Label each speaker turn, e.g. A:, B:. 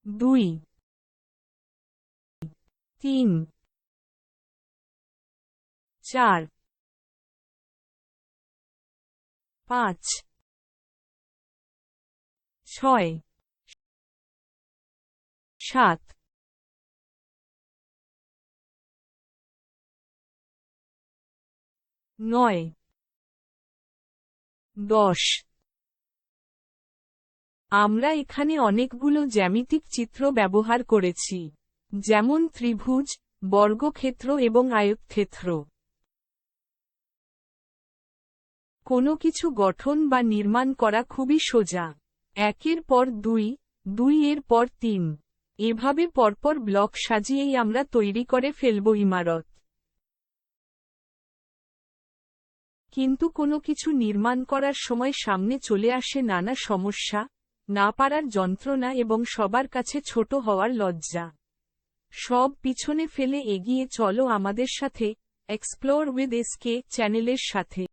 A: 2 3 4 5 6 7 9 10 আমরা এখানে অনেকগুলো জ্যামিতিক চিত্র ব্যবহার করেছি, যেমন ত্রিভুজ, বর্গক্ষেত্র এবং আয়তক্ষেত্র। কোনো কিছু গঠন বা নির্মাণ করা খুবই সোজা। 1 এর পর 2, 2 এর পর 3, এভাবে পরপর ব্লক সাজিয়েই আমরা তৈরি করে ফেলব ইমারত। কিন্তু কোনো কিছু নির্মাণ করার সময় সামনে চলে আসে নানা সমস্যা, না পারার যন্ত্রণা এবং সবার কাছে ছোট হওয়ার লজ্জা। সব পিছনে ফেলে এগিয়ে চলো আমাদের সাথে এক্সপ্লোর উইথ এসকে চ্যানেলের সাথে।